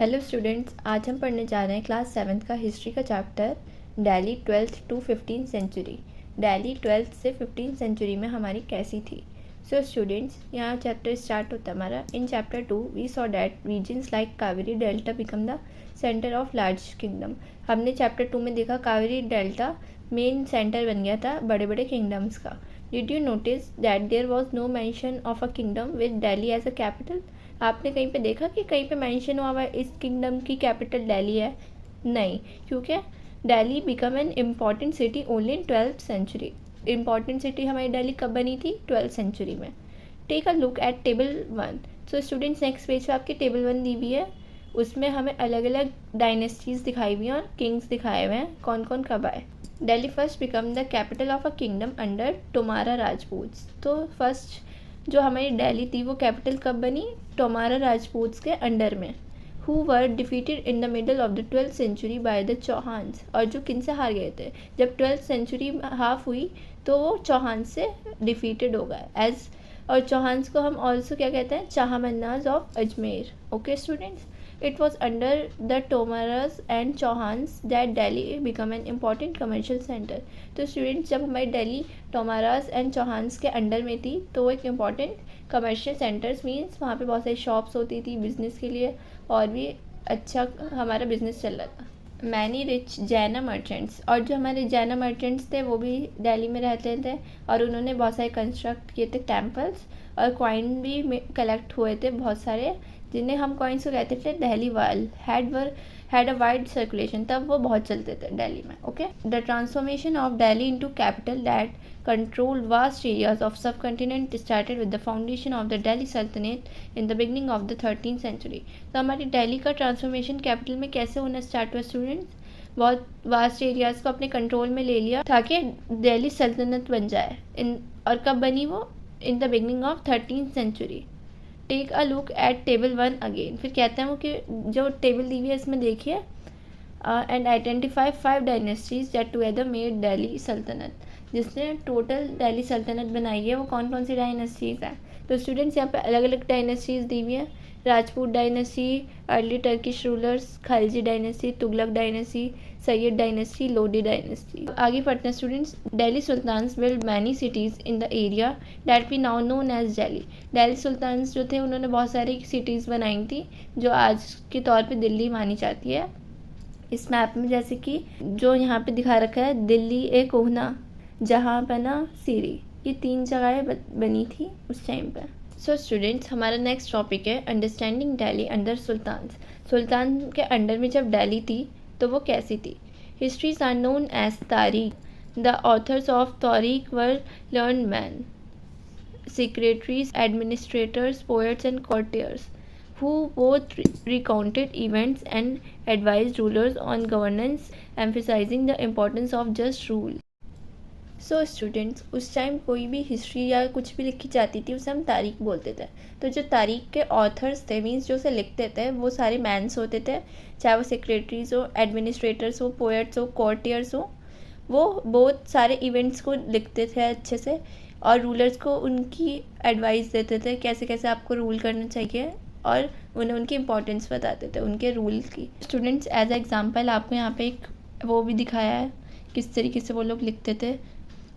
Hello students, आज हम पढ़ने जा रहे हैं क्लास 7th का हिस्ट्री का chapter Delhi 12th to 15th century. Delhi 12th से 15th सेंचुरी में हमारी कैसी थी। सो स्टूडेंट्स, यहाँ चैप्टर स्टार्ट होता है हमारा। In chapter 2 we saw that regions like Kaveri delta become the centre of large kingdom. हमने चैप्टर 2 में देखा कावेरी डेल्टा मेन सेंटर बन गया था बड़े बड़े किंगडम्स का। Did you notice that there was no mention of a kingdom with Delhi as a capital. आपने कहीं पे देखा कि कहीं पे मेंशन हुआ हुआ इस किंगडम की कैपिटल दिल्ली है? नहीं, क्योंकि Delhi become an important city only in 12th century. Important city हमारी दिल्ली कब बनी थी? 12th सेंचुरी में। Take a look at table 1। So students, next page पे आपकी टेबल 1 दी हुई है। उसमें हमें अलग अलग डायनेस्टीज़ दिखाई हुई हैं और किंग्स दिखाए हुए हैं, कौन कौन कब आए। Delhi first become the capital of a kingdom under Tomara Rajput. तो फर्स्ट जो हमारी दिल्ली थी वो कैपिटल कब बनी? टोमारा राजपूत्स के अंडर में। Who were defeated in the middle of the 12th century by the Chauhans. और जो किन से हार गए थे? जब 12th सेंचुरी हाफ हुई तो वो चौहान से डिफीटेड हो गए एज। और चौहान्स को हम ऑल्सो क्या कहते हैं? Chahamanas of Ajmer. Okay students, it was under the Tomaras and Chauhans that Delhi become an important commercial center। तो स्टूडेंट्स, जब हमारी दिल्ली टोमारास एंड चौहान्स के अंडर में थी तो वो एक इम्पॉर्टेंट कमर्शियल सेंटर्स मीन्स वहाँ पे बहुत सारी शॉप्स होती थी बिज़नेस के लिए और भी अच्छा हमारा बिज़नेस चल रहा था। मैनी रिच जैना मर्चेंट्स, और जो हमारे जैना मर्चेंट्स थे वो भी दिल्ली में रहते थे और उन्होंने बहुत सारे कंस्ट्रक्ट किए थे टेम्पल्स, और कॉइन भी कलेक्ट हुए थे बहुत सारे, जिन्हें हम कॉइन्स को कहते थे दिल्ली वाल। हैड अ वाइड सर्कुलेशन, तब वो बहुत चलते थे दिल्ली में। Okay, the transformation of Delhi into capital that control vast areas of subcontinent started with the foundation of the Delhi सल्तनत in the beginning of the 13th century. तो हमारी दिल्ली का ट्रांसफॉर्मेशन कैपिटल में कैसे होना स्टार्ट हुआ स्टूडेंट्स? बहुत वास्ट एरियाज को अपने कंट्रोल में ले लिया ताकि दिल्ली सल्तनत बन जाए। और कब बनी वो? In the beginning of 13th century. Take a look at table 1 again. फिर कहते हैं वो कि जो टेबल दी हुई है इसमें देखिए, and identify 5 dynasties that together made Delhi सल्तनत। जिसने टोटल दिल्ली सल्तनत बनाई है वो कौन कौन सी डायनेस्टीज़ हैं? तो स्टूडेंट्स, यहाँ पे अलग अलग डायनेस्टीज़ दी हुई हैं। Rajput dynasty, early Turkish rulers, Khalji dynasty, Tughlaq dynasty, Sayyid dynasty, Lodi dynasty. आगे पढ़ते हैं students. Delhi sultans build many cities in the area that we now known as Delhi. Delhi sultans जो थे उन्होंने बहुत सारी सिटीज़ बनाई थी जो आज के तौर पे दिल्ली मानी जाती है। इस मैप में जैसे कि जो यहाँ पे दिखा रखा है, दिल्ली ए कोहना, जहाँ बना सीरी, ये 3 जगहें बनी थी उस टाइम पे। सो स्टूडेंट्स, हमारा नेक्स्ट टॉपिक है अंडरस्टैंडिंग दिल्ली अंडर सुल्तान्स। सुल्तान के अंडर में जब दिल्ली थी तो वो कैसी थी? हिस्ट्रीज आर नोन एज तारीख। द ऑथर्स ऑफ तारीख were learn man, secretaries, administrators, poets and courtiers who both recounted events and advised rulers on governance, emphasizing the importance of just rule। So students, उस time कोई भी history या कुछ भी लिखी जाती थी उसे हम तारीख बोलते थे। तो जो तारीख के ऑथर्स थे मीन्स जो उसे लिखते थे वो सारे मैन्स होते थे, चाहे वो सेक्रेटरीज हो, एडमिनिस्ट्रेटर्स हो, पोएट्स हो, कोर्टियर्स हो। वो बहुत सारे इवेंट्स को लिखते थे अच्छे से और रूलर्स को उनकी एडवाइस देते थे कैसे कैसे आपको रूल करना चाहिए, और उन्हें उनकी इंपॉर्टेंस बताते थे उनके रूल की। स्टूडेंट्स, एज ए एग्जांपल आपको यहाँ पे एक वो भी दिखाया है किस तरीके से वो लोग लिखते थे।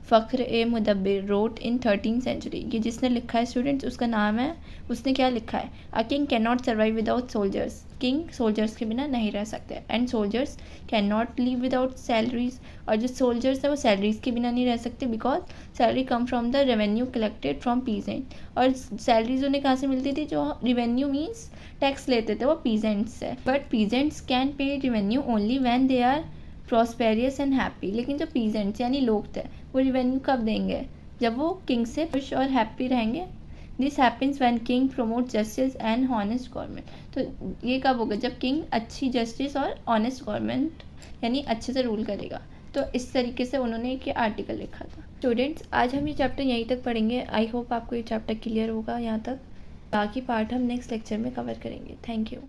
फ़ख्र ए मुदब्बिर रोट इन 13th सेंचुरी। ये जिसने लिखा है स्टूडेंट्स उसका नाम है, उसने क्या लिखा है? A king can not survive without soldiers. King soldiers के बिना नहीं रह सकते, and soldiers can not live without salaries. और जो सोल्जर्स हैं वो सैलरीज के बिना नहीं रह सकते because salary come from the revenue collected from peasant. और सैलरीज उन्हें कहाँ से मिलती थी? जो रेवेन्यू मीन्स टैक्स लेते थे वो पीजेंट्स से। But peasants can pay revenue only when they are prosperous and happy. लेकिन जो पीजेंट्स यानी लोग थे वो रिवेन्यू कब देंगे? जब वो किंग से खुश और हैप्पी रहेंगे। This happens when king promote justice and honest government. तो ये कब होगा? जब किंग अच्छी जस्टिस और ऑनेस्ट गवर्नमेंट यानी अच्छे से रूल करेगा। तो इस तरीके से उन्होंने एक आर्टिकल लिखा था। स्टूडेंट्स, आज हम ये चैप्टर यहीं तक पढ़ेंगे। आई होप आपको ये चैप्टर क्लियर होगा यहाँ तक। बाकी पार्ट हम नेक्स्ट लेक्चर में कवर करेंगे। Thank you.